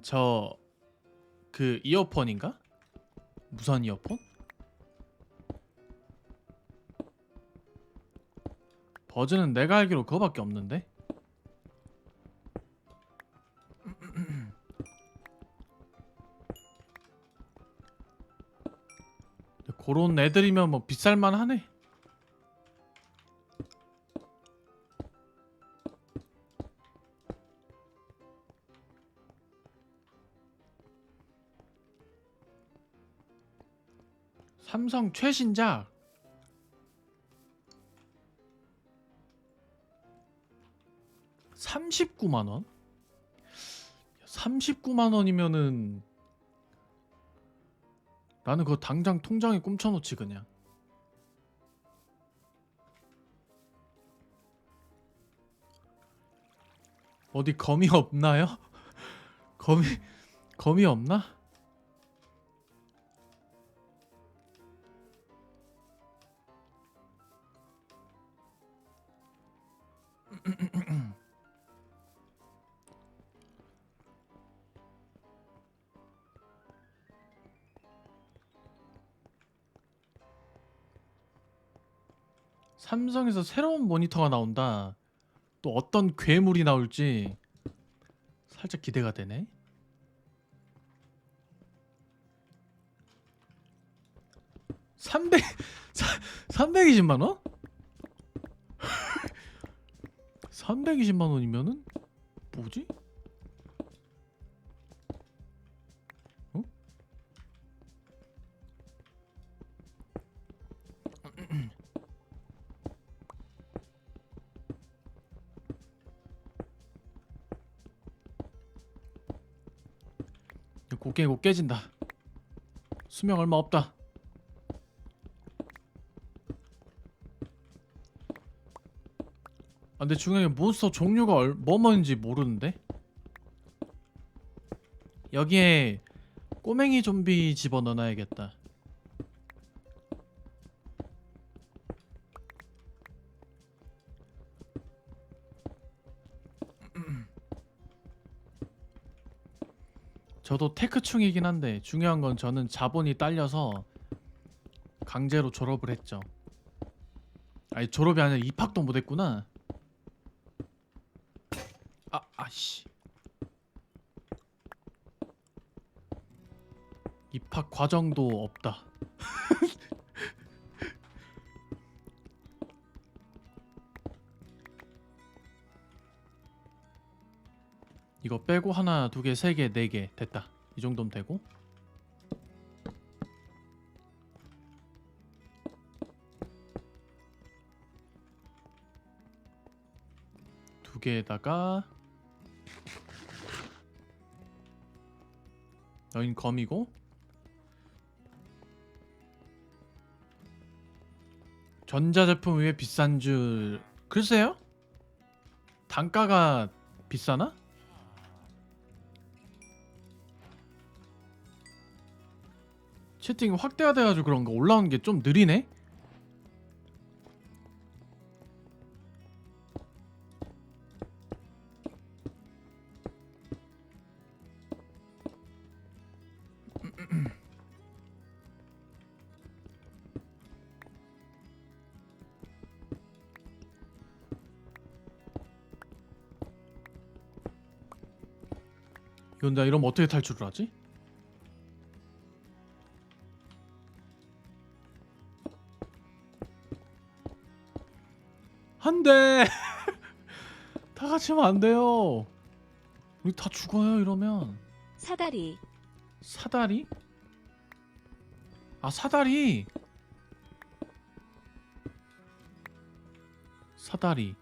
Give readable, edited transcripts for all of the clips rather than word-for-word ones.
저 그 이어폰인가? 무선 이어폰? 버즈는 내가 알기로 그거밖에 없는데? 그런 애들이면 뭐 비쌀만 하네. 삼성 최신작 39만원? 39만원이면은 나는 그거 당장 통장에 꿈쳐놓지 그냥. 어디 검이 없나요? 검이 검이 없나? 삼성에서 새로운 모니터가 나온다. 또 어떤 괴물이 나올지 살짝 기대가 되네. 300 320만 원? 320만 원이면은 뭐지? 어? 곧 깨진다. 수명 얼마 없다. 근데 중요한 게 몬스터 종류가 뭐뭐인지 모르는데? 여기에 꼬맹이 좀비 집어넣어놔야겠다. 저도 테크충이긴 한데 중요한 건 저는 자본이 딸려서 강제로 졸업을 했죠. 아니 졸업이 아니라 입학도 못했구나. 아씨. 입학 과정도 없다. 이거 빼고 하나, 두 개, 세 개, 네 개 됐다. 이 정도면 되고. 두 개에다가 여긴 검이고 전자제품 왜 비싼 줄 글쎄요? 단가가 비싸나? 채팅이 확대가 돼가지고 그런가 올라오는 게 좀 느리네? 이건 나 이러면 어떻게 탈출을 하지? 안 돼! 다 같이 하면 안 돼요. 우리 다 죽어요 이러면. 사다리, 사다리? 아 사다리! 사다리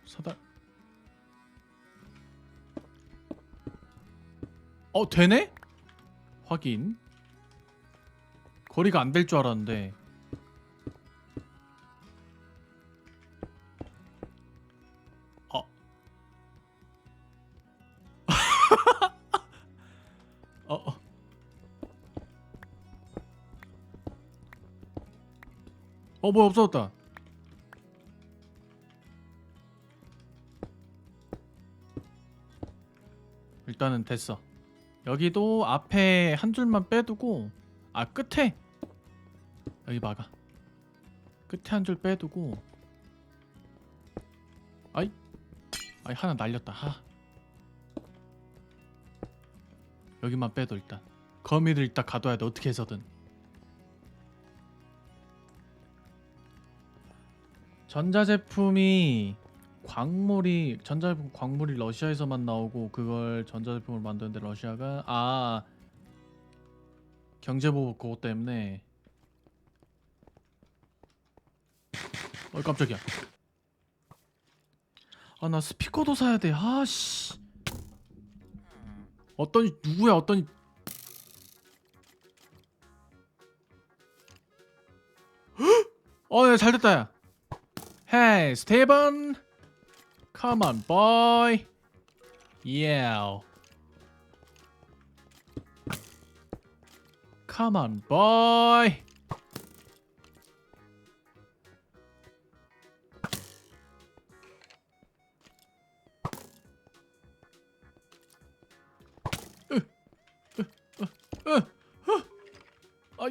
사다 되네? 확인. 거리가 안 될 줄 알았는데. 어. 어. 뭐야 없어졌다. 일단은 됐어. 여기도 앞에 한 줄만 빼두고 끝에 여기 막아. 끝에 한 줄 빼두고 아이 하나 날렸다. 여기만 빼도 일단 거미를 일단 가둬야 돼. 어떻게 해서든. 전자제품이 전자제품 광물이 러시아에서만 나오고 그걸 전자제품을 만드는데 러시아가 경제보복 그것 때문에. 깜짝이야. 나 스피커도 사야 돼. 씨. 누구야 어떤. 야, 잘됐다. 야. Hey, Steven. Come on, boy. Yeah. Come on, boy.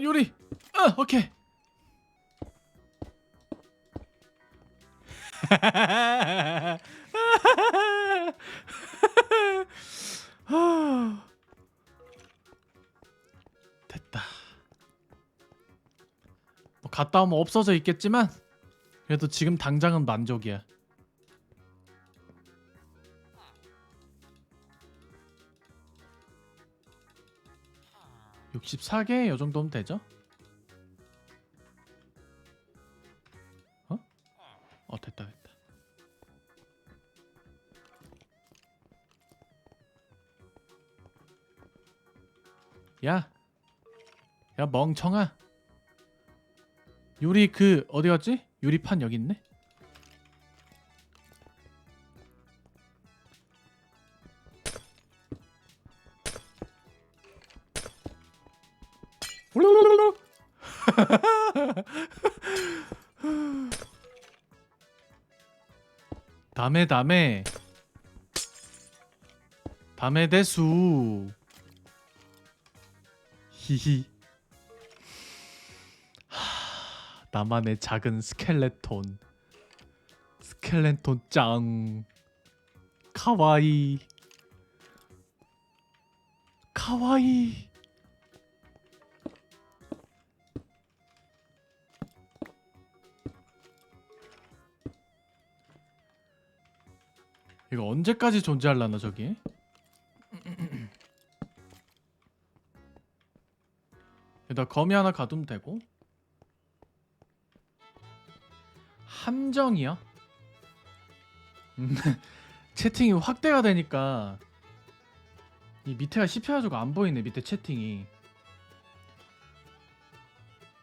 요리. 오케이. 됐다. 갔다 오면 없어져 있겠지만 그래도 지금 당장은 만족이야. 64개 요 정도면 되죠? 됐다. 야 멍청아. 요리 어디 갔지? 요리판 여기 있네. 다메 대수. 히히. 나만의 작은 스켈레톤 짱. 카와이. 이거 언제까지 존재할라나 저기? 여기다 거미 하나 가두면 되고. 함정이요? 채팅이 확대가 되니까 이 밑에가 씹혀가지고 안 보이네. 밑에 채팅이.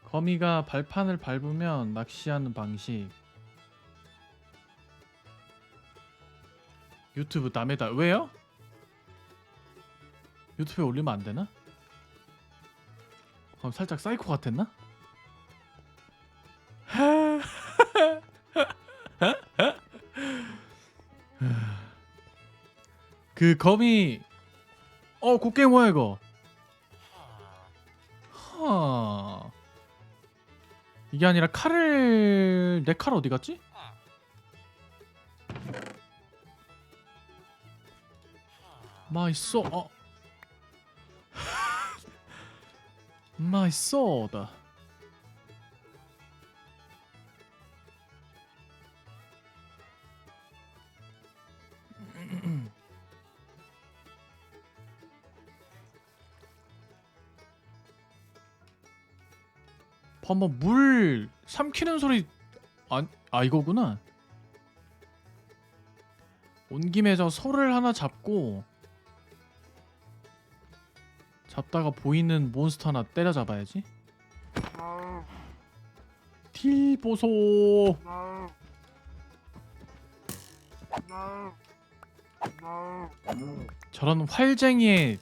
거미가 발판을 밟으면 낚시하는 방식. 유튜브 남에다. 왜요? 유튜브에 올리면 안 되나? 그럼 살짝 사이코 같았나? 그 거미. 곡괭이 뭐야 이거? 이게 아니라 칼을. 내 칼 어디 갔지? 맛있어. 맛있어다. 한번 물 삼키는 소리. 이거구나. 온 김에 저 소를 하나 잡고 잡다가 보이는 몬스터 하나 때려잡아야지. 딜 보소. 저런 활쟁이의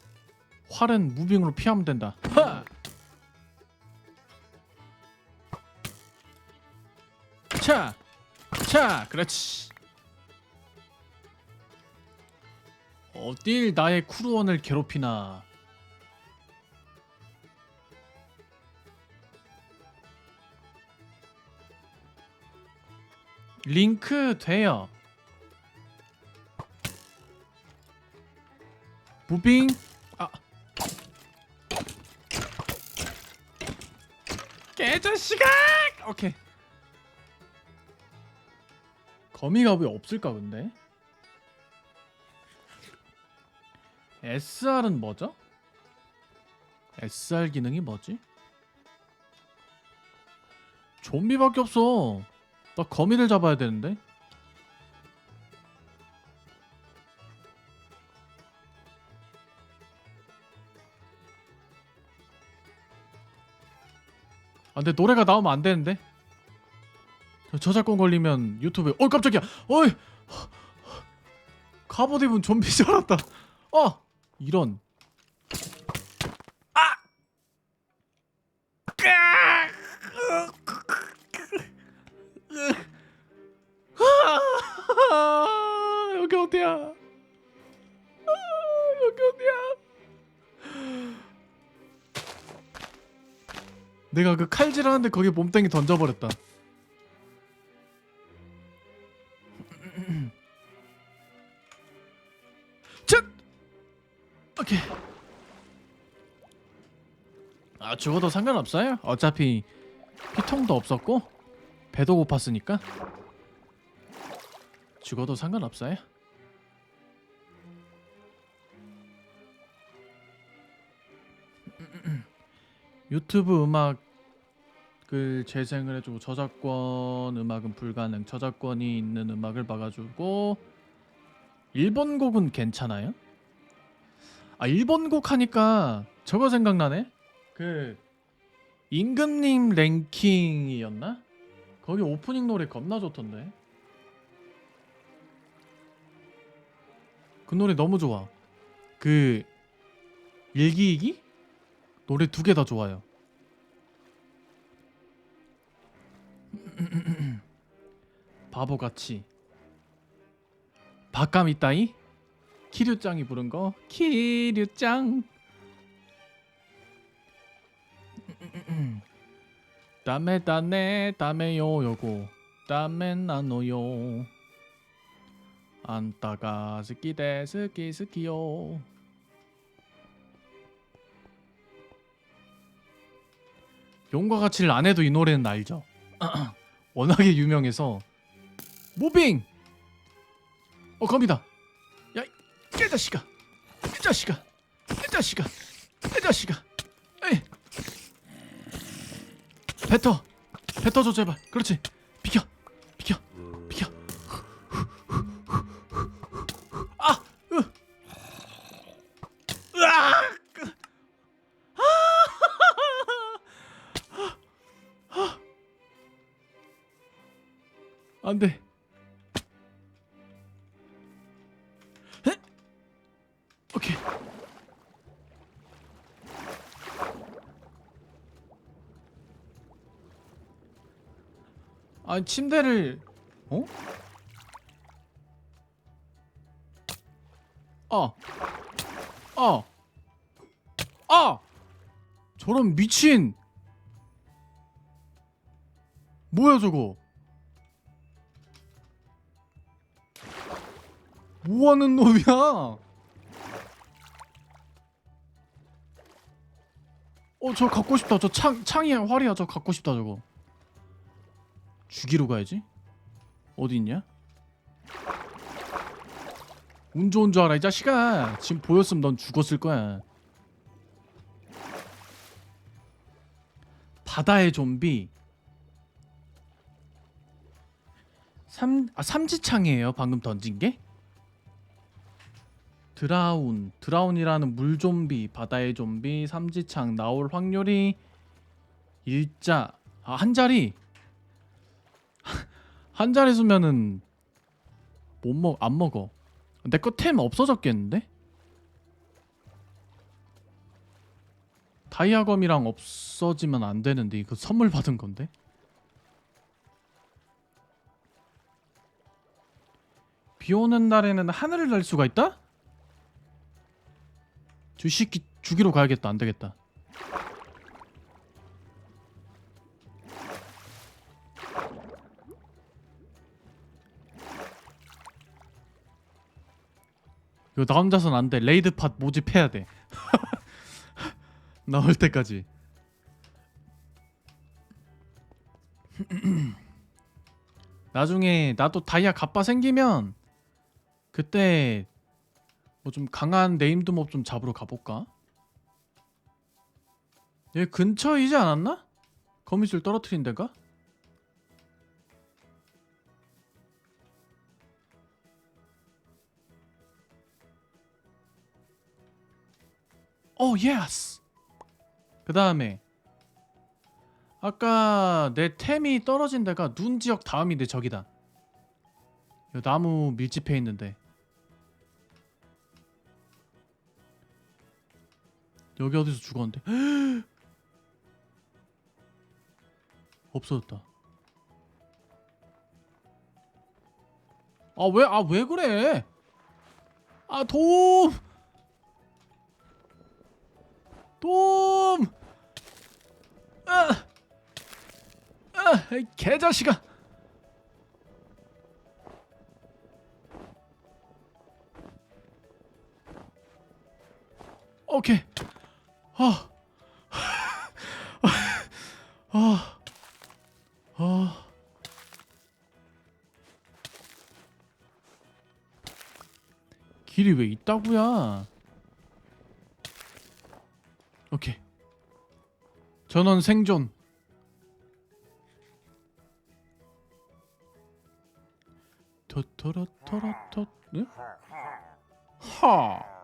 활은 무빙으로 피하면 된다. 자, 그렇지. 어딜 나의 쿠루원을 괴롭히나. 링크 돼요. 무빙. 아, 개자식아. 오케이. 거미가 왜 없을까 근데? SR은 뭐죠? SR 기능이 뭐지? 좀비밖에 없어. 나 거미를 잡아야 되는데. 아, 근데 노래가 나오면 안 되는데. 저작권 걸리면 유튜브에. 깜짝이야. 어이. 갑옷 입은 좀비 줄 알았다. 이런. 아! 여기 어디야? 여기 어디야? 내가 그 칼질하는데 거기 몸땡이 던져버렸다. 쯧! 오케이. 아, 죽어도 상관없어요. 어차피 피통도 없었고 배도 고팠으니까 죽어도 상관없어요. 유튜브 음악을 재생을 해주고 저작권 음악은 불가능. 저작권이 있는 음악을 봐가지고 일본 곡은 괜찮아요? 아, 일본 곡 하니까 저거 생각나네. 그 임금님 랭킹이었나? 거기 오프닝 노래 겁나 좋던데. 그 노래 너무 좋아. 그 일기이기? 노래 2개 다 좋아요. 바보같이. 바감 있다이? 키류짱이 부른 거? 키류짱. 다메 다네 다메요 요고 다메 나노요 안타가 스키데 스키요. 용과 같이를 안 해도 이 노래는 알죠? 워낙에 유명해서. 무빙! 거미다. 야, 이 자식아. 이 자식아. 이 자식아. 이 자식아. 에이. 뱉어줘 제발. 그렇지. 비켜. 아! 으악! 안 돼. 오케이. 아니, 침대를 저런 미친. 뭐야 저거? 뭐하는 놈이야? 저 갖고 싶다. 저 창이야, 활이야. 저 갖고 싶다 저거. 죽이러 가야지. 어디 있냐? 운 좋은 줄 알아 이 자식아. 지금 보였으면 넌 죽었을 거야. 바다의 좀비. 삼지창이에요 방금 던진 게? 드라운이라는 물 좀비, 바다의 좀비, 삼지창 나올 확률이 한 자리. 한 자리 수면은 안 먹어. 내 거 템 없어졌겠는데? 다이아검이랑 없어지면 안 되는데 이거 선물 받은 건데? 비 오는 날에는 하늘을 날 수가 있다? 저 새끼 죽이러 가야겠다. 안 되겠다. 이거 나 혼자선 안 돼. 레이드 팟 모집해야 돼. 나올 때까지. 나중에 나도 다이아 갑바 생기면 그때 뭐 좀 강한 네임드 몹 좀 잡으러 가볼까? 얘 근처이지 않았나? 거미줄 떨어뜨린 데가? 오 예스! 그 다음에 아까 내 템이 떨어진 데가 눈 지역 다음이 내 적이다. 이 나무 밀집해 있는데 여기 어디서 죽었는데? 없어졌다. 왜 그래? 아 도움! 도움! 이 개자식아! 오케이. 아, 아, 아. 길이 왜 있다고야? 오케이. 전원 생존. 토토로토로토. 네? 하.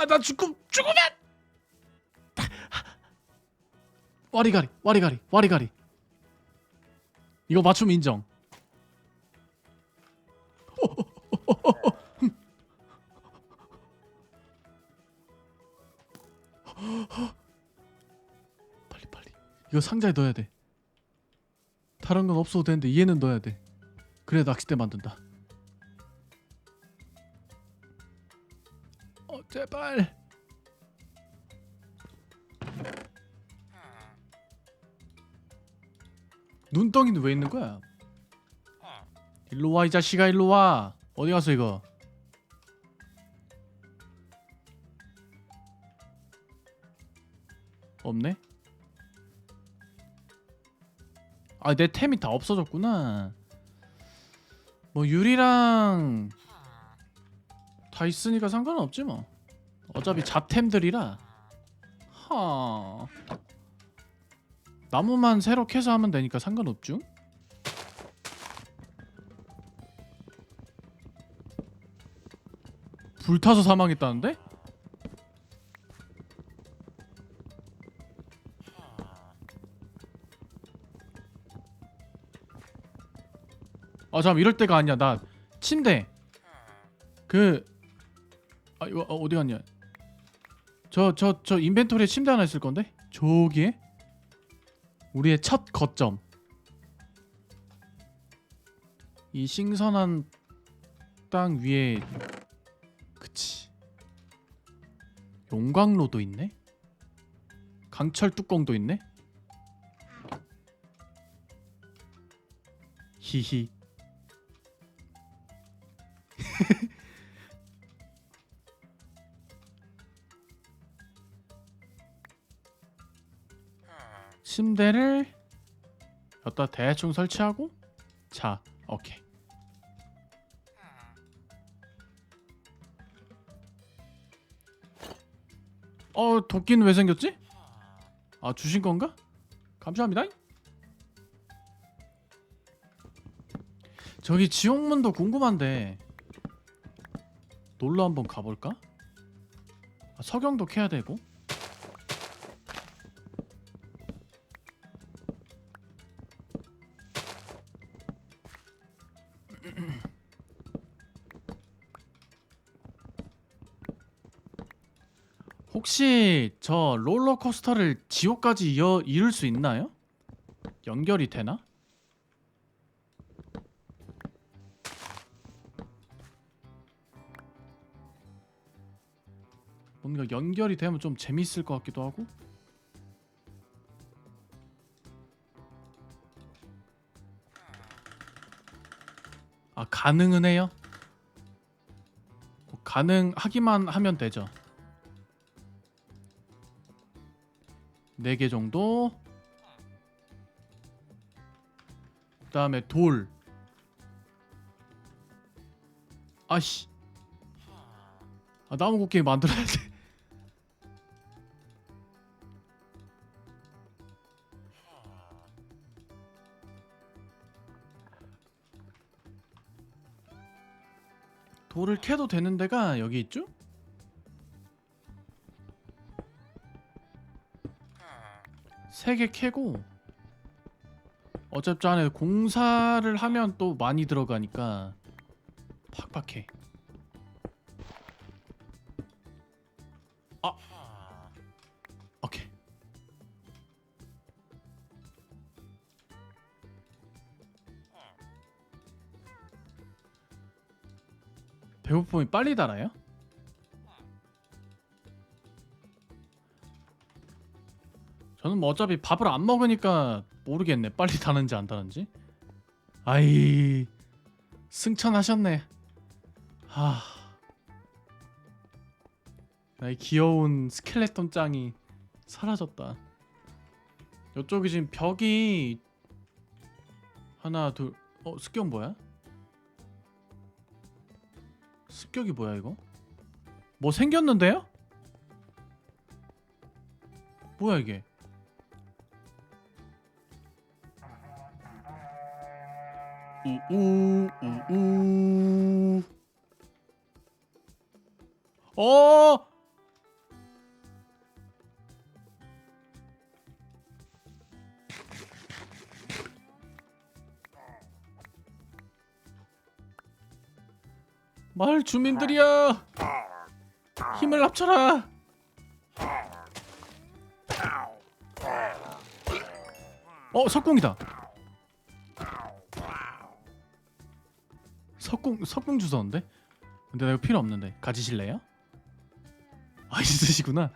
나 죽으면 와리가리. 이거 맞춤 인정. 빨리. 이거 상자에 넣어야 돼. 다른 건 없어도 되는데 얘는 넣어야 돼. 그래 낚싯대 만든다. 제발. 눈덩이는 왜 있는 거야? 일로 와 이 자식아 일로 와. 어디 갔어 이거? 없네? 내 템이 다 없어졌구나. 뭐 유리랑 다 있으니까 상관은 없지 뭐. 어차피 잡템들이라. 하. 나무만 새로 캐서 하면 되니까 상관없죠? 불타서 사망했다는데? 잠깐 이럴 때가 아니야. 나 침대 이거 어디 갔냐? 저 인벤토리에 침대 하나 있을 건데? 저기에? 우리의 첫 거점. 이 신선한 땅 위에. 그치. 용광로도 있네? 강철 뚜껑도 있네? 히히. 침대를 여기다 대충 설치하고. 자, 오케이. 도끼는 왜 생겼지? 주신 건가? 감사합니다. 저기 지옥문도 궁금한데 놀러 한번 가볼까? 석영도 캐야 되고. 혹시 저 롤러코스터를 지옥까지 이을 수 있나요? 연결이 되나? 뭔가 연결이 되면 좀 재밌을 것 같기도 하고. 아, 가능은 해요? 가능하기만 하면 되죠. 4개 정도. 그 다음에 돌. 아씨. 아, 나무곡괭이 만들어야 돼. 돌을 캐도 되는 데가 여기 있죠? 세 개 캐고, 어차피 안에 공사를 하면 또 많이 들어가니까 팍팍해. 아, 오케이. 배고픔이 빨리 달아요? 저는 뭐 어차피 밥을 안 먹으니까 모르겠네. 빨리 다는지 안 다는지. 아이, 승천하셨네. 하, 나의 귀여운 스켈레톤 짱이 사라졌다. 이쪽이 지금 벽이 하나 둘. 습격 뭐야? 습격이 뭐야 이거? 뭐 생겼는데요? 뭐야 이게? 우우 우우. 어! 마을 주민들이야. 힘을 합쳐라. 석궁이다. 석궁 주웠는데? 근데 나 이거 필요 없는데 가지실래요? 아, 있으시구나.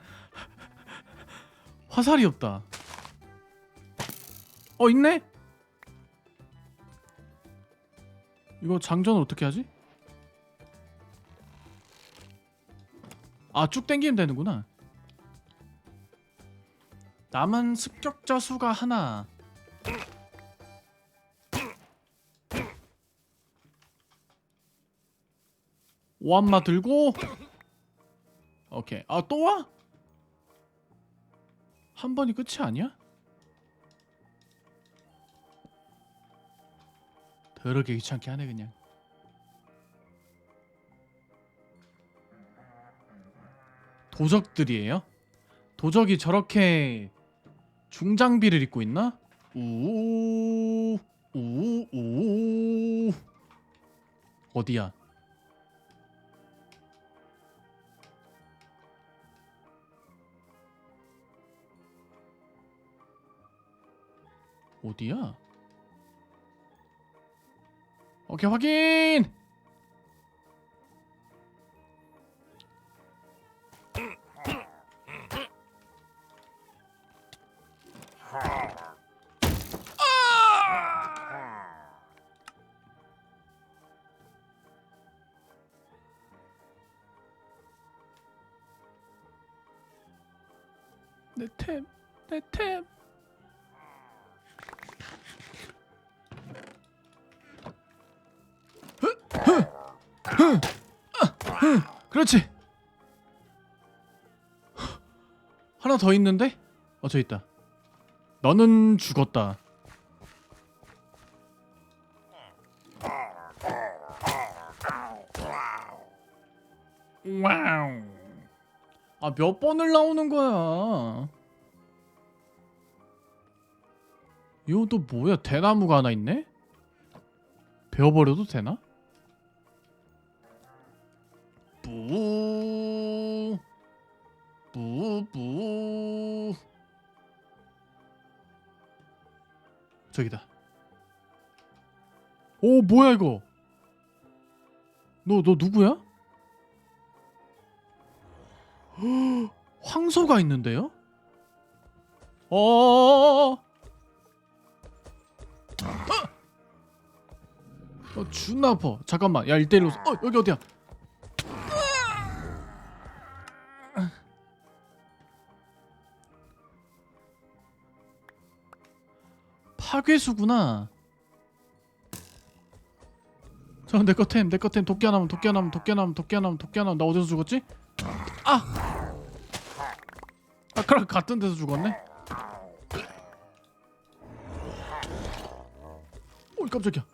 화살이 없다. 있네? 이거 장전을 어떻게 하지? 아, 쭉 당기면 되는구나. 남은 습격자 수가 하나. 오한마 들고. 오케이. 아, 또 와? 한 번이 끝이 아니야? 더럽게 귀찮게 하네 그냥. 도적들이에요? 도적이 저렇게 중장비를 입고 있나? 우우 우우. 어디야? 어디야? 오케이, 확인! 내 템, 내 템. 그렇지. 하나 더 있는데? 저 있다. 너는 죽었다. 와우. 아, 몇 번을 나오는 거야? 이거 또 뭐야? 대나무가 하나 있네? 베어버려도 되나? 뿌 뿌뿌. 저기다. 오, 뭐야 이거? 너 누구야? 황소가 있는데요? 어, 존나 아파. 잠깐만. 야, 1대1로. 여기 어디야? 파괴수구나. 저 내거 템. 도끼 하나만. 나 어디서 죽었지? 아까랑 같은 데서 죽었네. 오, 깜짝이야.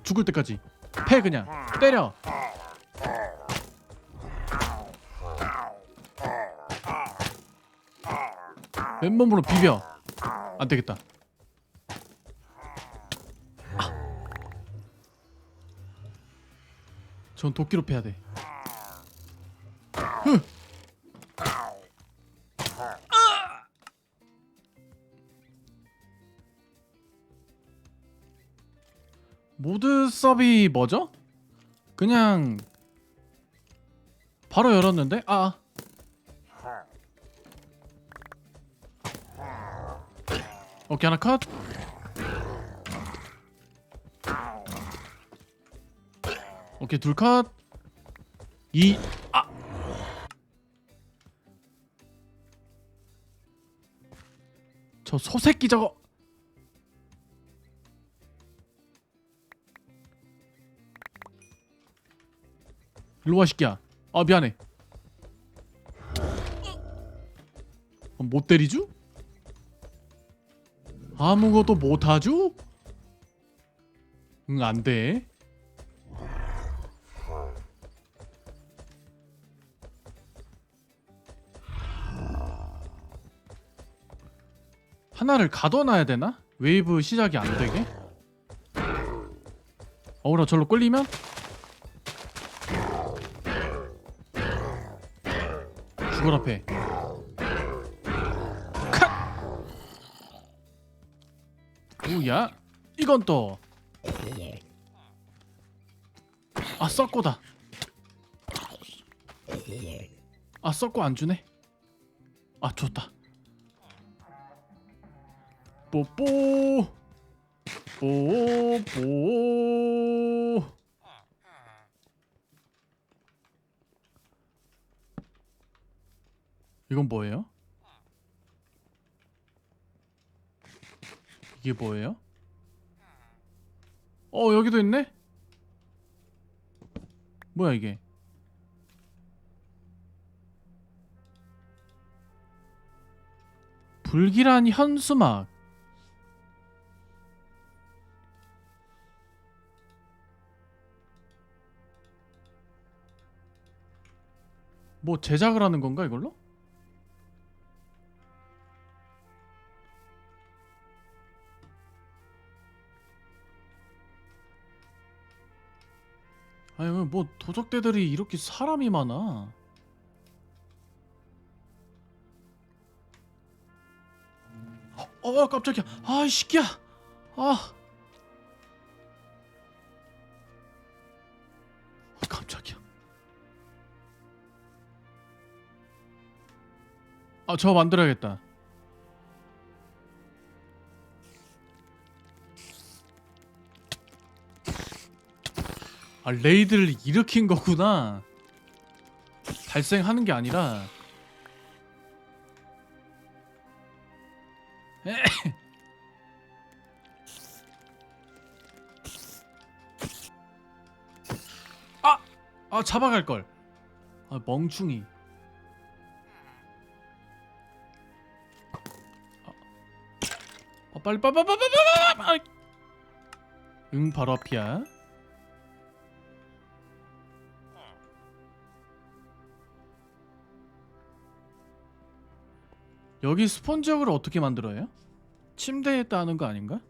죽을 때까지 패. 그냥 때려. 맨몸으로 비벼. 안 되겠다. 전 도끼로 패야 돼. 모드 서비 뭐죠? 그냥 바로 열었는데? 오케이, 하나 컷. 오케이, 둘 컷. 저 소새끼 저거. 일로와 새끼야. 미안해. 못 때리죠? 아무것도 못하죠? 응, 안돼. 하나를 가둬놔야 되나? 웨이브 시작이 안되게? 어우라, 절로 끌리면? 죽어라 패. 컷! 오야, 이건 또 썩고다. 썩고 안 주네. 좋다. 뽀뽀 뽀뽀. 이건 뭐예요? 이게 뭐예요? 여기도 있네? 뭐야 이게? 불길한 현수막. 뭐 제작을 하는 건가 이걸로? 아니 뭐 도적대들이 이렇게 사람이 많아. 깜짝이야. 이 새끼야. 깜짝이야. 저거 만들어야겠다. 레이드를 일으킨 거구나. 발생하는 게 아니라. 잡아갈 걸. 멍충이. 빨리. 응, 바로 앞이야. 여기 스폰 지역을 어떻게 만들어요? 침대에 따는 거 아닌가?